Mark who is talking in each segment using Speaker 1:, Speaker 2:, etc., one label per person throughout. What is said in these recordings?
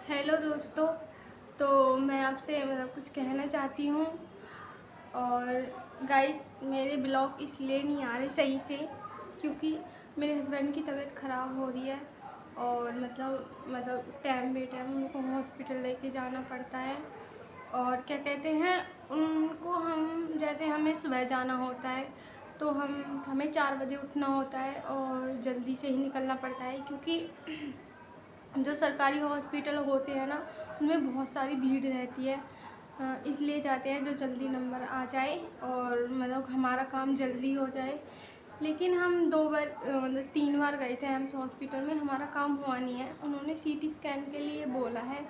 Speaker 1: Hello दोस्तों। तो मैं आपसे कुछ कहना चाहती हूँ। और गाइस, मेरे ब्लॉग इसलिए नहीं आ रहे सही से क्योंकि मेरे हस्बैंड की तबीयत ख़राब हो रही है। और मतलब टाइम बे टाइम उनको हॉस्पिटल लेके जाना पड़ता है। और क्या कहते हैं, उनको हम जैसे हमें सुबह जाना होता है तो हमें 4 बजे उठना होता है और जल्दी से ही निकलना पड़ता है क्योंकि जो सरकारी हॉस्पिटल होते हैं ना, उनमें बहुत सारी भीड़ रहती है। इसलिए जाते हैं जो जल्दी नंबर आ जाए और हमारा काम जल्दी हो जाए। लेकिन हम 2 बार 3 बार गए थे एम्स हॉस्पिटल में, हमारा काम हुआ नहीं है। उन्होंने सीटी स्कैन के लिए बोला है।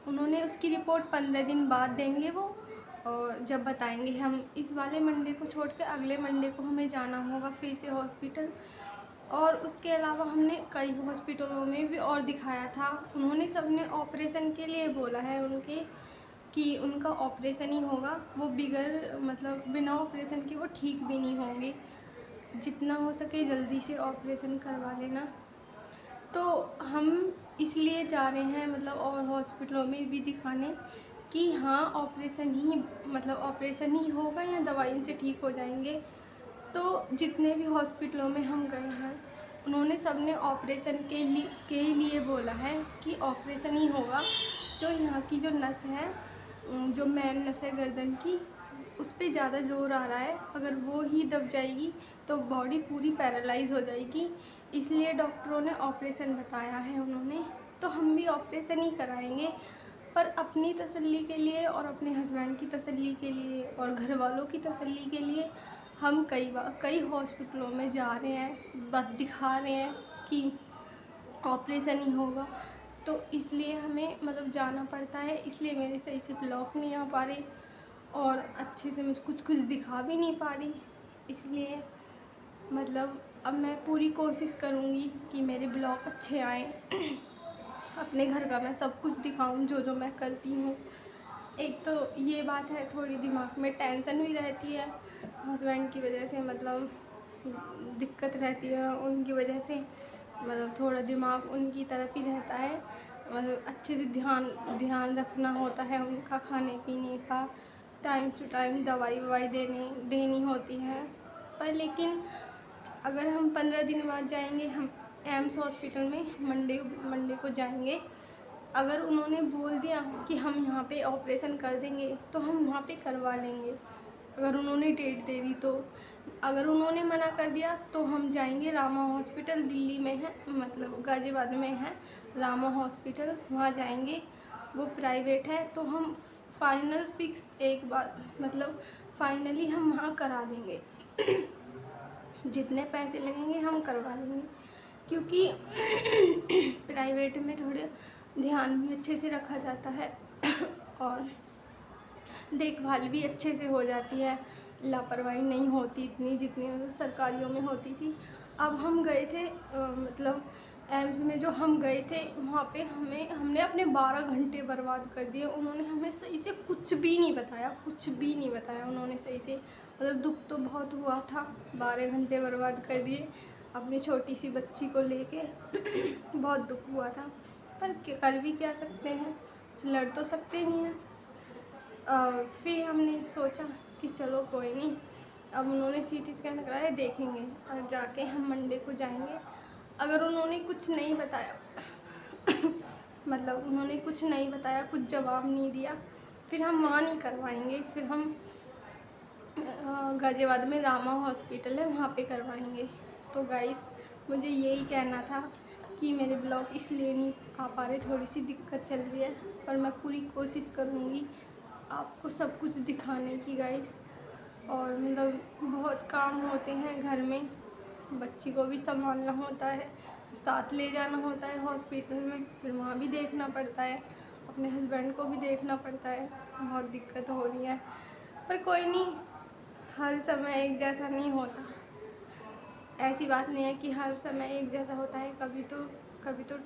Speaker 1: उन्होंने उसकी रिपोर्ट 15 दिन बाद देंगे वो, और जब बताएंगे। हम इस वाले मंडे को छोड़ के अगले मंडे को हमें जाना होगा फिर से हॉस्पिटल। और उसके अलावा हमने कई हॉस्पिटलों में भी और दिखाया था। उन्होंने सबने ऑपरेशन के लिए बोला है उनके, कि उनका ऑपरेशन ही होगा। वो बिना ऑपरेशन के वो ठीक भी नहीं होंगे। जितना हो सके जल्दी से ऑपरेशन करवा लेना। तो हम इसलिए जा रहे हैं और हॉस्पिटलों में भी दिखाने कि हाँ, ऑपरेशन ही होगा या दवाई से ठीक हो जाएंगे। तो जितने भी हॉस्पिटलों में हम गए हैं, उन्होंने सबने ऑपरेशन के लिए बोला है कि ऑपरेशन ही होगा। जो यहाँ की जो नस है, जो मेन नस है गर्दन की, उस पर ज़्यादा ज़ोर आ रहा है। अगर वो ही दब जाएगी तो बॉडी पूरी पैरालाइज हो जाएगी। इसलिए डॉक्टरों ने ऑपरेशन बताया है उन्होंने। तो हम भी ऑपरेशन ही कराएंगे, पर अपनी तसल्ली के लिए और अपने हस्बैंड की तसल्ली के लिए और घर वालों की तसल्ली के लिए हम कई हॉस्पिटलों में जा रहे हैं, बस दिखा रहे हैं कि ऑपरेशन ही होगा। तो इसलिए हमें जाना पड़ता है। इसलिए मेरे सही से ब्लॉग नहीं आ पा रहे और अच्छे से मैं कुछ दिखा भी नहीं पा रही। इसलिए अब मैं पूरी कोशिश करूँगी कि मेरे ब्लॉग अच्छे आएँ। अपने घर का मैं सब कुछ दिखाऊं जो जो मैं करती हूँ। एक तो ये बात है, थोड़ी दिमाग में टेंशन भी रहती है हस्बैंड की वजह से, दिक्कत रहती है उनकी वजह से। थोड़ा दिमाग उनकी तरफ ही रहता है। अच्छे से ध्यान रखना होता है उनका, खाने पीने का, टाइम टू टाइम दवाई ववाई देनी होती है। पर लेकिन अगर हम 15 दिन बाद जाएंगे, हम एम्स हॉस्पिटल में मंडे को जाएंगे। अगर उन्होंने बोल दिया कि हम यहाँ पे ऑपरेशन कर देंगे तो हम वहाँ पे करवा लेंगे, अगर उन्होंने डेट दे दी तो। अगर उन्होंने मना कर दिया तो हम जाएंगे रामा हॉस्पिटल, दिल्ली में है, गाज़ियाबाद में है रामा हॉस्पिटल, वहाँ जाएंगे। वो प्राइवेट है। तो हम फाइनल फिक्स एक बार फाइनली हम वहाँ करा देंगे। जितने पैसे लगेंगे हम करवा लेंगे, क्योंकि प्राइवेट में थोड़े ध्यान भी अच्छे से रखा जाता है और देखभाल भी अच्छे से हो जाती है। लापरवाही नहीं होती इतनी जितनी सरकारियों में होती थी। अब हम गए थे एम्स में जो हम गए थे, वहाँ पे हमने अपने 12 घंटे बर्बाद कर दिए। उन्होंने हमें सही से कुछ भी नहीं बताया उन्होंने सही से। दुख तो बहुत हुआ था, 12 घंटे बर्बाद कर दिए अपनी छोटी सी बच्ची को लेके। बहुत दुख हुआ था, पर कर भी क्या सकते हैं, लड़ तो सकते नहीं हैं। फिर हमने सोचा कि चलो कोई नहीं, अब उन्होंने सीटी स्कैन कराया, देखेंगे और जाके हम मंडे को जाएंगे। अगर उन्होंने कुछ नहीं बताया उन्होंने कुछ नहीं बताया, कुछ जवाब नहीं दिया, फिर हम वहाँ नहीं करवाएंगे। फिर हम गाज़ियाबाद में रामा हॉस्पिटल है, वहाँ पे करवाएंगे। तो गाइस, मुझे यही कहना था कि मेरे ब्लॉग इसलिए नहीं आ पा रहे, थोड़ी सी दिक्कत चल रही है, पर मैं पूरी कोशिश करूँगी आपको सब कुछ दिखाने की गाइस। और बहुत काम होते हैं घर में, बच्ची को भी संभालना होता है, साथ ले जाना होता है हॉस्पिटल में, फिर वहाँ भी देखना पड़ता है, अपने हस्बैंड को भी देखना पड़ता है। बहुत दिक्कत हो रही है, पर कोई नहीं, हर समय एक जैसा नहीं होता। ऐसी बात नहीं है कि हर समय एक जैसा होता है, कभी तो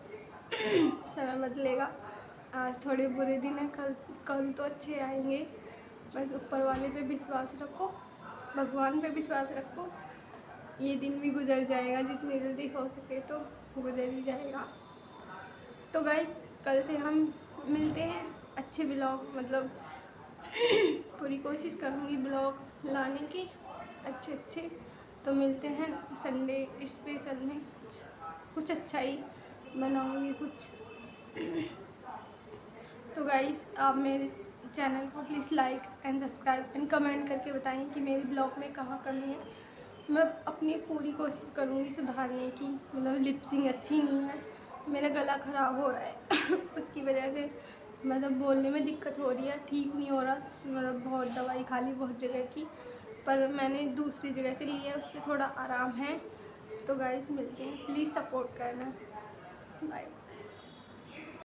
Speaker 1: समय बदलेगा। आज थोड़े बुरे दिन हैं, कल तो अच्छे आएंगे। बस ऊपर वाले पे विश्वास रखो, भगवान पे विश्वास रखो। ये दिन भी गुजर जाएगा, जितनी जल्दी हो सके तो गुजर ही जाएगा। तो गाइस, कल से हम मिलते हैं अच्छे ब्लॉग, मतलब पूरी कोशिश करूँगी ब्लॉग लाने की अच्छे। तो मिलते हैं संडे स्पेशल में, कुछ अच्छा ही बनाऊँगी कुछ। तो गाइस आप मेरे चैनल को please like and subscribe and comment करके बताएं कि मेरे ब्लॉग में कहाँ कमी है। मैं अपनी पूरी कोशिश करूँगी सुधारने की। मतलब लिपसिंग अच्छी नहीं है, मेरा गला ख़राब हो रहा है उसकी वजह से मतलब बोलने में दिक्कत हो रही है, ठीक नहीं हो रहा। मतलब बहुत दवाई खा ली बहुत जगह की, पर मैंने दूसरी जगह से ली है, उससे थोड़ा आराम है। तो गाइस मिलते हैं, प्लीज़ सपोर्ट करना। बाय।